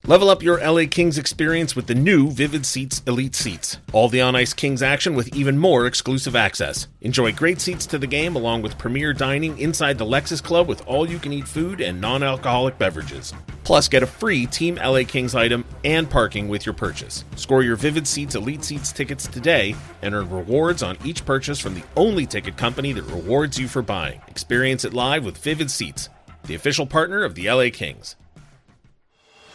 Level up your LA Kings experience with the new Vivid Seats Elite Seats. All the on-ice Kings action with even more exclusive access. Enjoy great seats to the game along with premier dining inside the Lexus Club with all-you-can-eat food and non-alcoholic beverages. Plus, get a free Team LA Kings item and parking with your purchase. Score your Vivid Seats Elite Seats tickets today and earn rewards on each purchase from the only ticket company that rewards you for buying. Experience it live with Vivid Seats, the official partner of the LA Kings.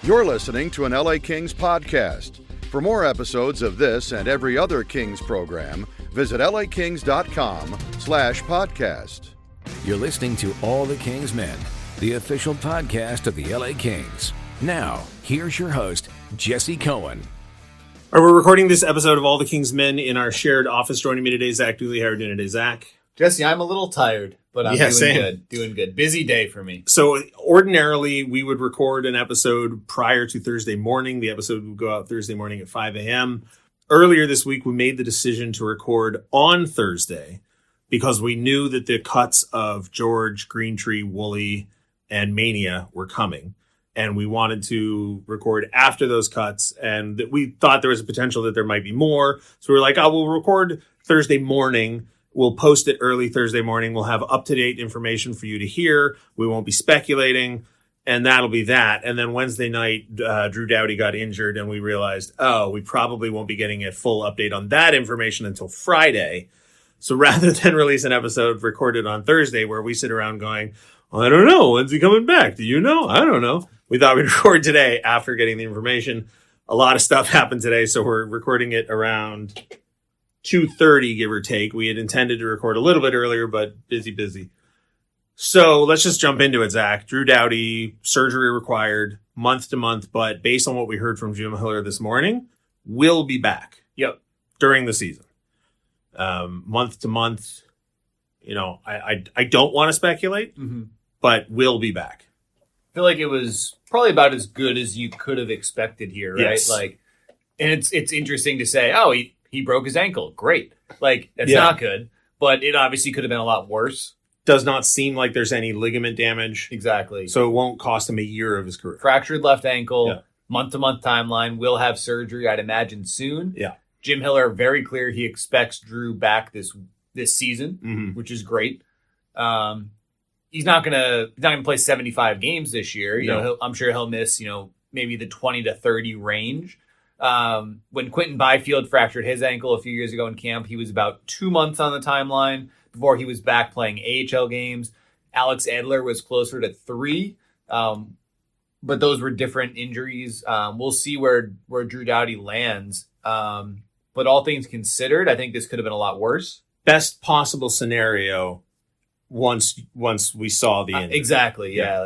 You're listening to an LA Kings podcast. For more episodes of this and every other Kings program, visit lakings.com/podcast. You're listening to All the Kings Men, the official podcast of the LA Kings. Now, here's your host, Jesse Cohen. All right, we're recording this episode of All the Kings Men in our shared office. Joining me today, Zach Dooley. How are you doing today, Zach? Jesse, I'm a little tired, but I'm doing good. Busy day for me. So ordinarily, we would record an episode prior to Thursday morning. The episode would go out Thursday morning at 5 a.m. Earlier this week, we made the decision to record on Thursday because we knew that the cuts of George, Greentree, Woolley, and Mania were coming. And we wanted to record after those cuts. And we thought there was a potential that there might be more. So we were like, we'll record Thursday morning. We'll post it early Thursday morning. We'll have up-to-date information for you to hear. We won't be speculating, and that'll be that. And then Wednesday night, Drew Doughty got injured, and we realized, we probably won't be getting a full update on that information until Friday. So rather than release an episode recorded on Thursday where we sit around going, I don't know, when's he coming back? Do you know? I don't know. We thought we'd record today after getting the information. A lot of stuff happened today, so we're recording it around 2:30, give or take. We had intended to record a little bit earlier, but busy. So let's just jump into it, Zach. Drew Doughty, surgery required, month to month, but based on what we heard from Jim Hiller this morning, will be back. Yep. During the season. Month to month, I don't want to speculate, but will be back. I feel like it was probably about as good as you could have expected here, right? Yes. And it's interesting to say, he broke his ankle. Great. That's not good, but it obviously could have been a lot worse. Does not seem like there's any ligament damage. Exactly. So it won't cost him a year of his career. Fractured left ankle, month-to-month timeline, will have surgery, I'd imagine, soon. Yeah. Jim Hiller, very clear he expects Drew back this season, which is great. He's not gonna play 75 games this year. I'm sure he'll miss, maybe the 20 to 30 range. When Quentin Byfield fractured his ankle a few years ago in camp, he was about 2 months on the timeline before he was back playing AHL games. Alex Edler was closer to 3, but those were different injuries. We'll see where Drew Doughty lands. But all things considered, I think this could have been a lot worse. Best possible scenario once we saw the injury. Exactly, yeah.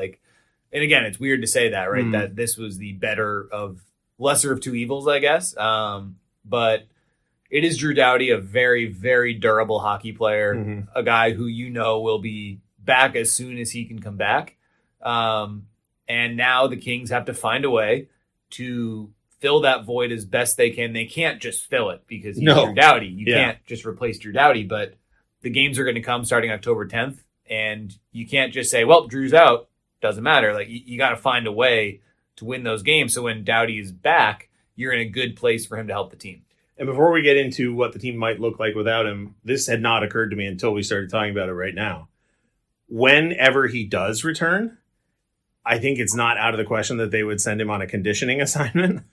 And again, it's weird to say that, right? That this was the lesser of two evils, I guess. But it is Drew Doughty, a very, very durable hockey player, a guy who will be back as soon as he can come back. And now the Kings have to find a way to fill that void as best they can. They can't just fill it because he's Drew Doughty. You can't just replace Drew Doughty, but the games are going to come starting October 10th, and you can't just say, well, Drew's out. Doesn't matter. You got to find a way to win those games. So when Doughty is back, you're in a good place for him to help the team. And before we get into what the team might look like without him, this had not occurred to me until we started talking about it right now. Whenever he does return, I think it's not out of the question that they would send him on a conditioning assignment,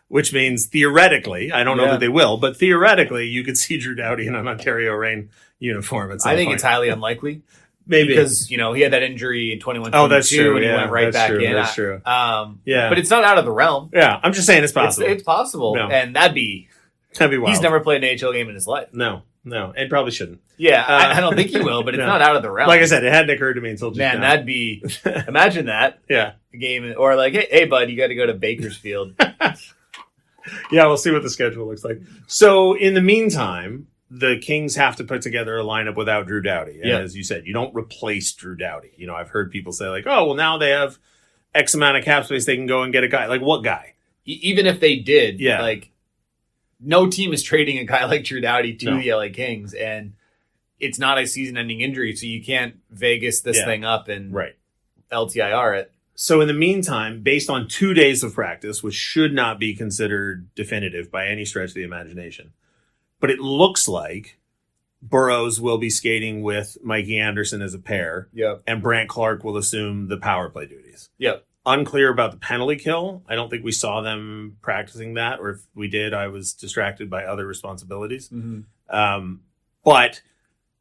which means theoretically, I don't know that they will, but theoretically, you could see Drew Doughty in an Ontario Reign uniform at some point. It's highly unlikely. Maybe. Because, he had that injury in 21-22 that's true. and he went right back in. That's true. But it's not out of the realm. Yeah, I'm just saying it's possible. It's possible. No. And that'd be wild. He's never played an AHL game in his life. No, and probably shouldn't. Yeah, I don't think he will, but it's not out of the realm. Like I said, it hadn't occurred to me until just now. That'd be, imagine that. Yeah. A game, or hey, bud, you got to go to Bakersfield. Yeah, we'll see what the schedule looks like. So in the meantime, the Kings have to put together a lineup without Drew Doughty. And as you said, you don't replace Drew Doughty. I've heard people say now they have X amount of cap space. They can go and get a guy. What guy? Even if they did, no team is trading a guy like Drew Doughty to the LA Kings. And it's not a season ending injury. So you can't Vegas this thing up and LTIR it. So in the meantime, based on 2 days of practice, which should not be considered definitive by any stretch of the imagination, but it looks like Burrows will be skating with Mikey Anderson as a pair. Yep. And Brant Clark will assume the power play duties. Yep. Unclear about the penalty kill. I don't think we saw them practicing that, or if we did, I was distracted by other responsibilities. Mm-hmm. But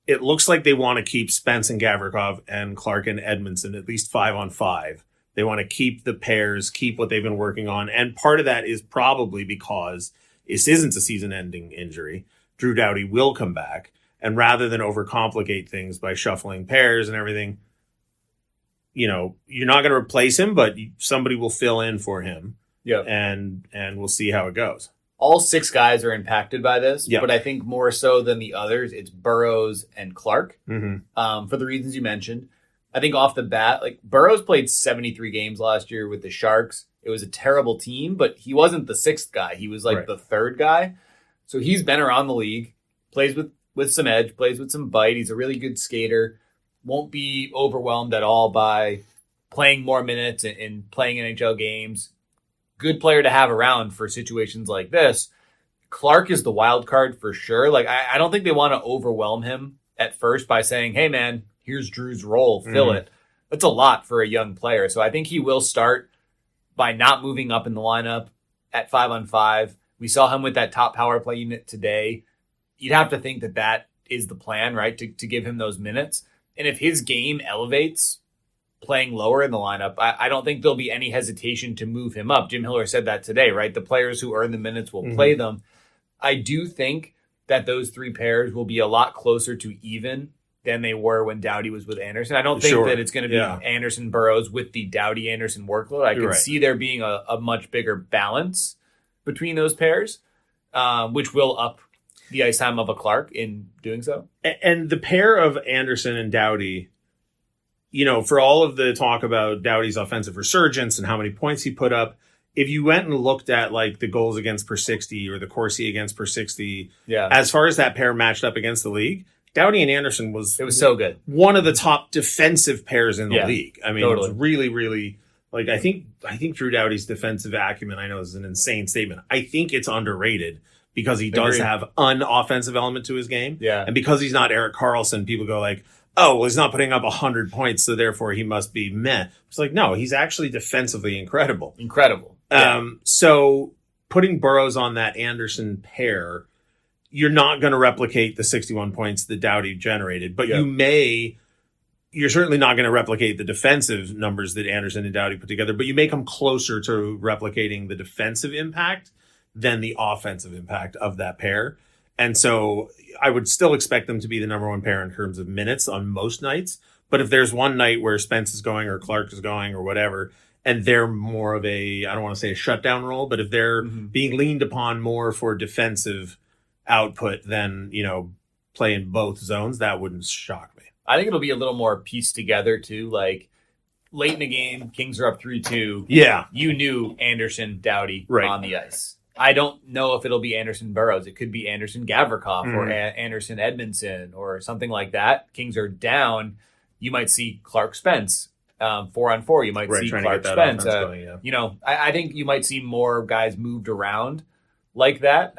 it looks like they want to keep Spence and Gavrikov and Clark and Edmondson at least 5-on-5. They want to keep the pairs, keep what they've been working on. And part of that is probably because this isn't a season-ending injury. Drew Doughty will come back. And rather than overcomplicate things by shuffling pairs and everything, you're not going to replace him, but somebody will fill in for him. Yeah. And we'll see how it goes. All 6 guys are impacted by this, Yep. but I think more so than the others, it's Burrows and Clark. Mm-hmm. For the reasons you mentioned. I think off the bat, like Burrows played 73 games last year with the Sharks. It was a terrible team, but he wasn't the 6th guy. He was like Right. the 3rd guy. So he's been around the league, plays with some edge, plays with some bite. He's a really good skater. Won't be overwhelmed at all by playing more minutes and playing NHL games. Good player to have around for situations like this. Clark is the wild card for sure. Like I don't think they want to overwhelm him at first by saying, hey man, here's Drew's role, fill it. That's a lot for a young player. So I think he will start by not moving up in the lineup at 5-on-5. We saw him with that top power play unit today. You'd have to think that is the plan, right? To give him those minutes. And if his game elevates playing lower in the lineup, I don't think there'll be any hesitation to move him up. Jim Hiller said that today, right? The players who earn the minutes will play them. I do think that those 3 pairs will be a lot closer to even than they were when Doughty was with Anderson. I don't think that it's going to be Anderson Burrows with the Doughty Anderson workload. I could see there being a much bigger balance between those pairs, which will up the ice time of a Clark in doing so. And the pair of Anderson and Doughty, for all of the talk about Doughty's offensive resurgence and how many points he put up, if you went and looked at like the goals against per 60 or the Corsi against per 60, as far as that pair matched up against the league, Doughty and Anderson was so good. One of the top defensive pairs in the league. I mean, totally. It was really, really like I think Drew Doughty's defensive acumen, I know is an insane statement. I think it's underrated because he does have an offensive element to his game. Yeah. And because he's not Erik Karlsson, people go like, oh, well, he's not putting up 100 points, so therefore he must be meh. It's like, no, he's actually defensively incredible. So putting Burrows on that Anderson pair, you're not going to replicate the 61 points that Doughty generated, but you're certainly not going to replicate the defensive numbers that Anderson and Doughty put together, but you may come closer to replicating the defensive impact than the offensive impact of that pair. And so I would still expect them to be the number 1 pair in terms of minutes on most nights. But if there's one night where Spence is going or Clark is going or whatever, and they're more of I don't want to say a shutdown role, but if they're being leaned upon more for defensive output than, play in both zones, that wouldn't shock me. I think it'll be a little more pieced together too. Like late in the game, Kings are up 3-2. Yeah. You knew Anderson, Doughty on the ice. I don't know if it'll be Anderson Burrows. It could be Anderson Gavrikov or Anderson Edmondson or something like that. Kings are down. You might see Clark Spence 4-on-4. You might see Clark Spence. I think you might see more guys moved around like that.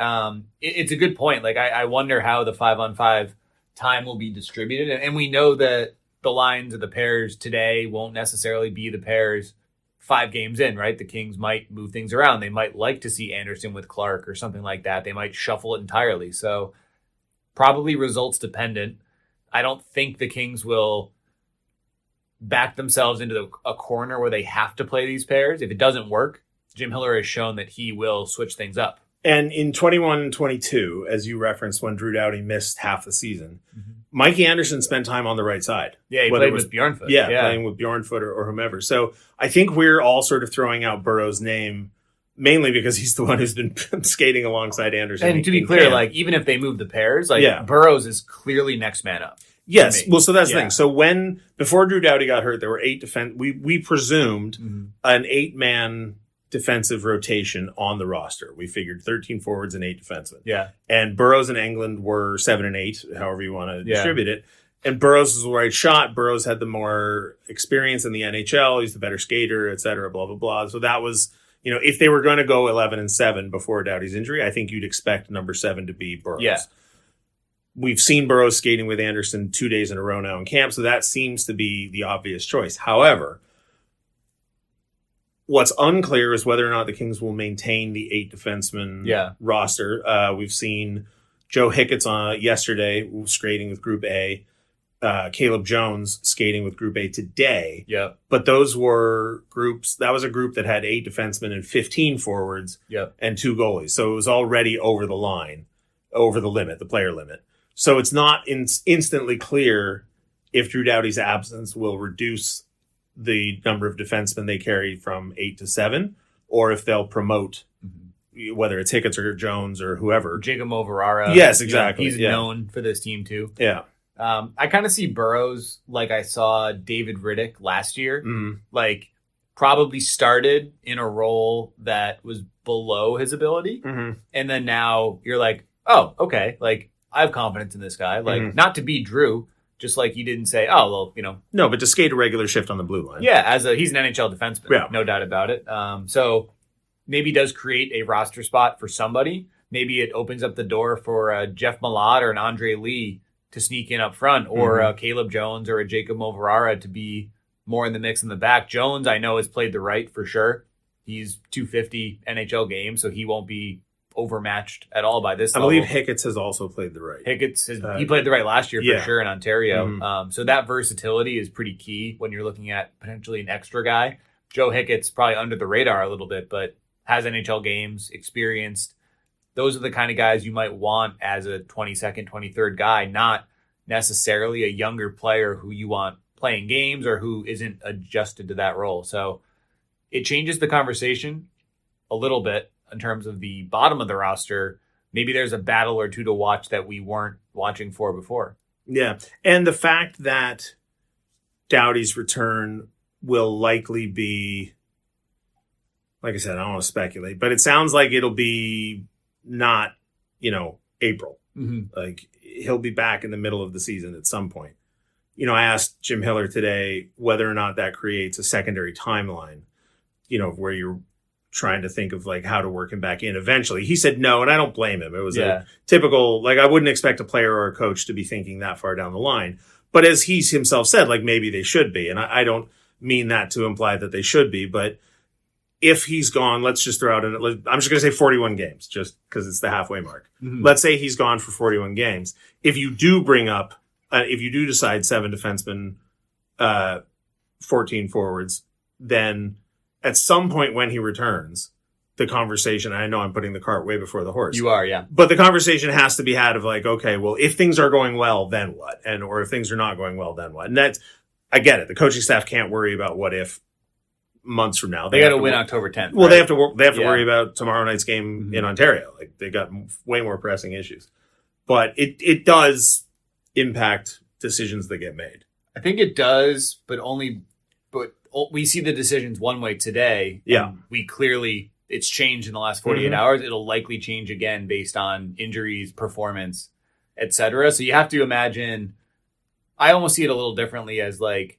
It's a good point. Like I wonder how the 5-on-5 time will be distributed. And we know that the lines of the pairs today won't necessarily be the pairs 5 games in, right? The Kings might move things around. They might like to see Anderson with Clark or something like that. They might shuffle it entirely. So probably results dependent. I don't think the Kings will back themselves into a corner where they have to play these pairs. If it doesn't work, Jim Hiller has shown that he will switch things up. And in 21 and 22, as you referenced when Drew Doughty missed half the season, Mikey Anderson spent time on the right side. Yeah, he played with Bjornfoot. Yeah, playing with Bjornfoot or whomever. So I think we're all sort of throwing out Burrows' name mainly because he's the one who's been skating alongside Anderson. And to be clear, like even if they move the pairs, Burrows is clearly next man up. Yes. Well, so that's the thing. So before Drew Doughty got hurt, there were 8 we presumed an 8-man defensive rotation on the roster. We figured 13 forwards and 8 defensemen. Yeah. And Burrows and England were 7 and 8, however you want to distribute it. And Burrows is the right shot. Burrows had the more experience in the NHL. He's the better skater, et cetera, blah, blah, blah. So that was, if they were going to go 11-7 before Doughty's injury, I think you'd expect number 7 to be Burrows. Yeah. We've seen Burrows skating with Anderson 2 days in a row now in camp, so that seems to be the obvious choice. However, what's unclear is whether or not the Kings will maintain the 8 defenseman roster. We've seen Joe Hickett's yesterday skating with Group A. Caleb Jones skating with Group A today. Yeah. But those were groups, that was a group that had 8 defensemen and 15 forwards and 2 goalies. So it was already over the line, over the limit, the player limit. So it's not instantly clear if Drew Doughty's absence will reduce the number of defensemen they carry from 8 to 7, or if they'll promote, whether it's Hickett's or Jones or whoever. Jacob Moverara. Yes, exactly. He's known for this team too. Yeah. I kind of see Burrows like I saw David Riddick last year. Like probably started in a role that was below his ability. And then now you're like, oh, okay. Like I have confidence in this guy. Like not to be Drew, just like you didn't say, oh, well, No, but to skate a regular shift on the blue line. Yeah, he's an NHL defenseman. No doubt about it. So maybe does create a roster spot for somebody. Maybe it opens up the door for Jeff Malott or an Andre Lee to sneak in up front, or Caleb Jones or a Jacob Moverara to be more in the mix in the back. Jones, I know, has played the right for sure. He's 250 NHL games, so he won't be overmatched at all by this level. I believe Hickett's has also played the right. He played the right last year for sure in Ontario. So that versatility is pretty key when you're looking at potentially an extra guy. Joe Hickett's probably under the radar a little bit, but has NHL games, experienced. Those are the kind of guys you might want as a 22nd, 23rd guy, not necessarily a younger player who you want playing games or who isn't adjusted to that role. So it changes the conversation a little bit in terms of the bottom of the roster. Maybe there's a battle or two to watch that we weren't watching for before. Yeah. And the fact that Doughty's return will likely be, like I said, I don't want to speculate, but it sounds like it'll be not, April. Like he'll be back in the middle of the season at some point. I asked Jim Hiller today whether or not that creates a secondary timeline, where you're trying to think of like how to work him back in eventually. He said no, and I don't blame him. It was a typical, like I wouldn't expect a player or a coach to be thinking that far down the line. But as he's himself said, like maybe they should be. And I don't mean that to imply that they should be, but if he's gone, let's just throw out I'm just going to say 41 games just because it's the halfway mark. Let's say he's gone for 41 games. If you do if you do decide 7 defensemen, 14 forwards, then at some point when he returns, the conversation, I know I'm putting the cart way before the horse. You are, yeah. But the conversation has to be had of like, okay, well, if things are going well, then what? Or if things are not going well, then what? And I get it. The coaching staff can't worry about what if months from now. They got to win October 10th. Well, right? They have to worry about tomorrow night's game in Ontario. Like they got way more pressing issues. But it does impact decisions that get made. I think it does, but we see the decisions one way today. Yeah. It's changed in the last 48 hours. It'll likely change again based on injuries, performance, etc. So you have to imagine, I almost see it a little differently as like,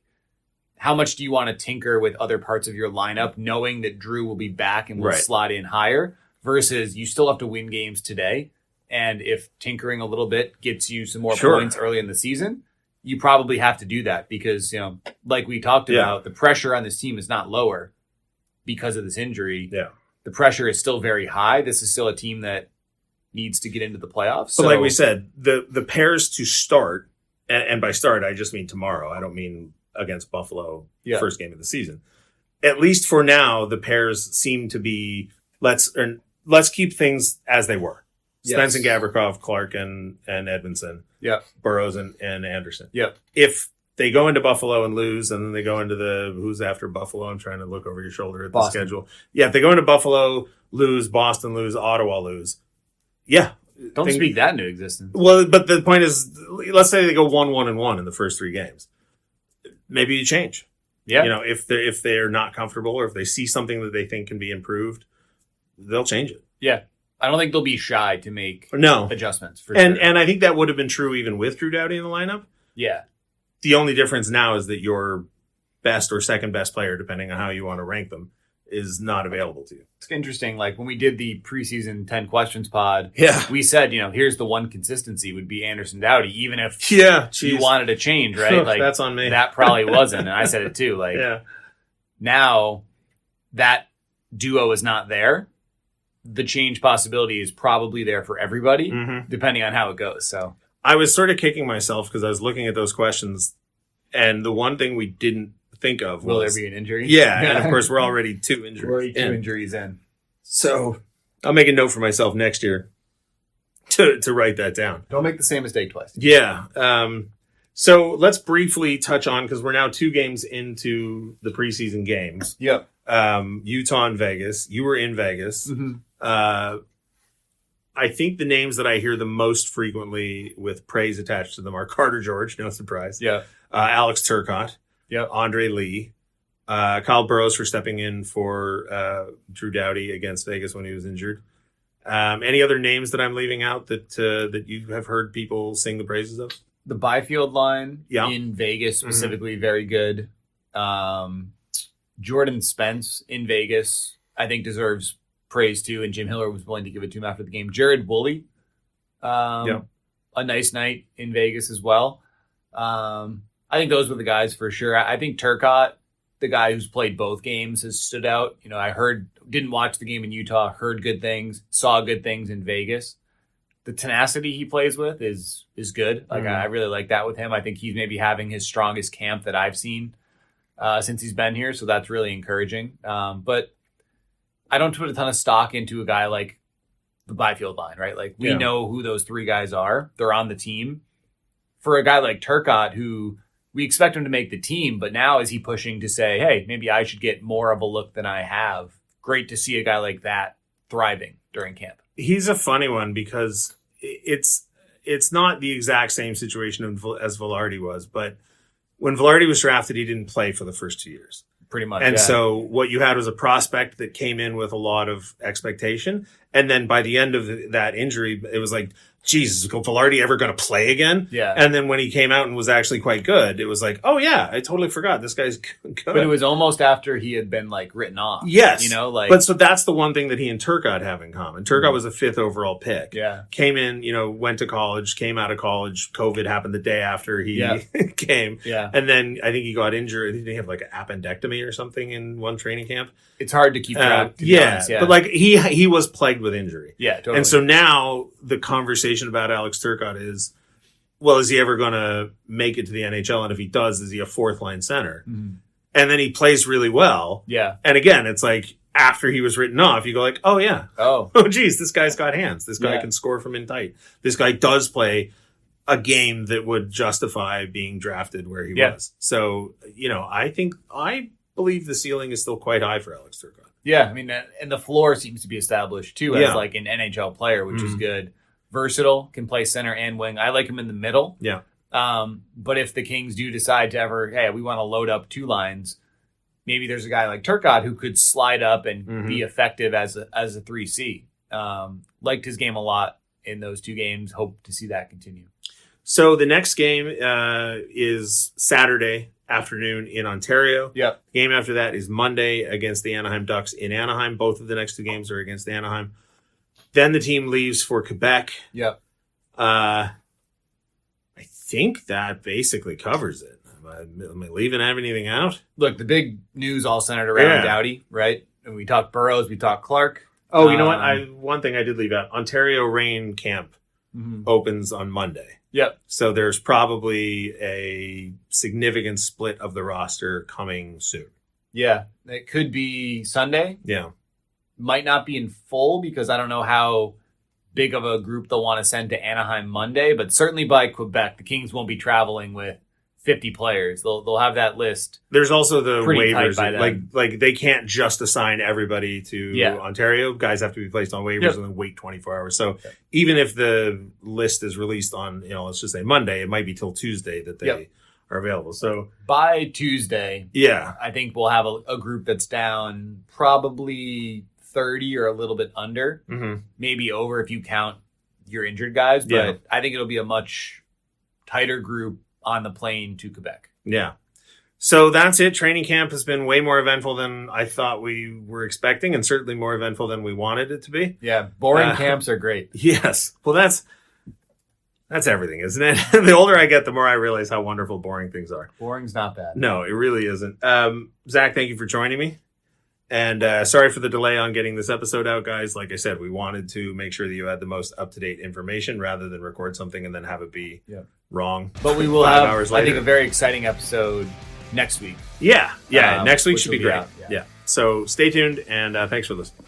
how much do you want to tinker with other parts of your lineup, knowing that Drew will be back and will slot in higher, versus you still have to win games today. And if tinkering a little bit gets you some more points early in the season, you probably have to do that because, like we talked about, the pressure on this team is not lower because of this injury. Yeah. The pressure is still very high. This is still a team that needs to get into the playoffs. But like we said, the pairs to start, and by start, I just mean tomorrow. I don't mean against Buffalo, first game of the season. At least for now, the pairs seem to be, let's keep things as they were. Spence and Gavrikov, Clark and Edmondson. Yeah. Burrows and Anderson. Yeah. If they go into Buffalo and lose, and then they go into who's after Buffalo, I'm trying to look over your shoulder at the schedule. Yeah, if they go into Buffalo, lose, Boston lose, Ottawa lose. Yeah. Don't speak that into existence. Well, but the point is, let's say they go 1-1-1 in the first 3 games. Maybe you change. Yeah. If they're not comfortable or if they see something that they think can be improved, they'll change it. Yeah. I don't think they'll be shy to make adjustments. For sure. And I think that would have been true even with Drew Doughty in the lineup. Yeah. The only difference now is that your best or second best player, depending on how you want to rank them, is not available to you. It's interesting. Like when we did the preseason 10 questions pod, Yeah. we said, here's the one consistency would be Anderson Doughty, even if Yeah, you wanted to change, right? Like that's on me. That probably wasn't. And I said it too. Like now that duo is not there. The change possibility is probably there for everybody, depending on how it goes. So I was sort of kicking myself because I was looking at those questions, and the one thing we didn't think of was, will there be an injury? Yeah, and of course we're already 2 injuries. We're already 2 injuries in. So I'll make a note for myself next year to write that down. Don't make the same mistake twice. Yeah. So let's briefly touch on, because we're now 2 games into the preseason games. Yep. Utah and Vegas. You were in Vegas. Mm-hmm. I think the names that I hear the most frequently with praise attached to them are Carter George, no surprise. Yeah. Alex Turcotte. Yep. Andre Lee. Kyle Burrows for stepping in for Drew Doughty against Vegas when he was injured. Any other names that I'm leaving out that you have heard people sing the praises of? The Byfield line in Vegas Mm-hmm. specifically, very good. Jordan Spence in Vegas, I think deserves praise too, and Jim Hiller was willing to give it to him after the game. Jared Woolley, a nice night in Vegas as well. I think those were the guys for sure. I think Turcotte, the guy who's played both games, has stood out. I didn't watch the game in Utah, heard good things, saw good things in Vegas. The tenacity he plays with is good. Like I really like that with him. I think he's maybe having his strongest camp that I've seen since he's been here, so that's really encouraging. But I don't put a ton of stock into a guy like the Byfield line, right? Like we know who those 3 guys are. They're on the team. For a guy like Turcotte, who we expect him to make the team, but now is he pushing to say, hey, maybe I should get more of a look than I have? Great to see a guy like that thriving during camp. He's a funny one because it's not the exact same situation as Velarde was, but when Velarde was drafted, he didn't play for the first 2 years. Pretty much. And so what you had was a prospect that came in with a lot of expectation. And then by the end of that injury, it was like, Jesus, is Velarde ever going to play again? Yeah. And then when he came out and was actually quite good, it was like, oh yeah, I totally forgot this guy's good. But it was almost after he had been like written off. Yes. But so that's the one thing that he and Turcotte have in common. Turcotte was a 5th overall pick. Yeah. Came in, went to college, came out of college. COVID happened the day after he came. Yeah. And then I think he got injured. Did he have like an appendectomy or something in one training camp? It's hard to keep track. But like he was plagued with injury. Yeah, totally. And so now the conversation about Alex Turcotte is, well, is he ever going to make it to the NHL? And if he does, is he a 4th line center? Mm-hmm. And then he plays really well. Yeah. And again, it's like after he was written off, you go like, oh yeah. Oh geez, this guy's got hands. This guy can score from in tight. This guy does play a game that would justify being drafted where he was. So, I believe the ceiling is still quite high for Alex Turcotte. Yeah, I mean, and the floor seems to be established too as like an NHL player, which is good. Versatile, can play center and wing. I like him in the middle. Yeah. But if the Kings do decide to ever, hey, we want to load up 2 lines, maybe there's a guy like Turcotte who could slide up and be effective as a 3C. Liked his game a lot in those 2 games. Hope to see that continue. So the next game is Saturday afternoon in Ontario. Yep. The game after that is Monday against the Anaheim Ducks in Anaheim. Both of the next 2 games are against Anaheim. Then the team leaves for Quebec. Yep. I think that basically covers it. Am I leaving anything out? Look, the big news all centered around Doughty, right? And we talked Burrows, we talked Clark. Oh, you know what? One thing I did leave out. Ontario Reign camp opens on Monday. Yep. So there's probably a significant split of the roster coming soon. Yeah. It could be Sunday. Yeah. Might not be in full because I don't know how big of a group they'll want to send to Anaheim Monday, but certainly by Quebec, the Kings won't be traveling with 50 players. They'll have that list. There's also the pretty waivers. tight by then. Like they can't just assign everybody to Ontario. Guys have to be placed on waivers and then wait 24 hours. So even if the list is released on, let's just say Monday, it might be till Tuesday that they are available. So by Tuesday, I think we'll have a group that's down probably 30 or a little bit under, maybe over if you count your injured guys. But I think it'll be a much tighter group on the plane to Quebec. Yeah. So that's it. Training camp has been way more eventful than I thought we were expecting, and certainly more eventful than we wanted it to be. Yeah, boring camps are great. Yes. Well, that's everything, isn't it? The older I get, the more I realize how wonderful boring things are. Boring's not bad. No, it really isn't. Zach, thank you for joining me. And sorry for the delay on getting this episode out, guys. Like I said, we wanted to make sure that you had the most up-to-date information rather than record something and then have it be wrong. But we will 5 have, hours I later. think, a very exciting episode next week. Yeah. Next week which should will be be great. out, Yeah. So stay tuned, and thanks for listening.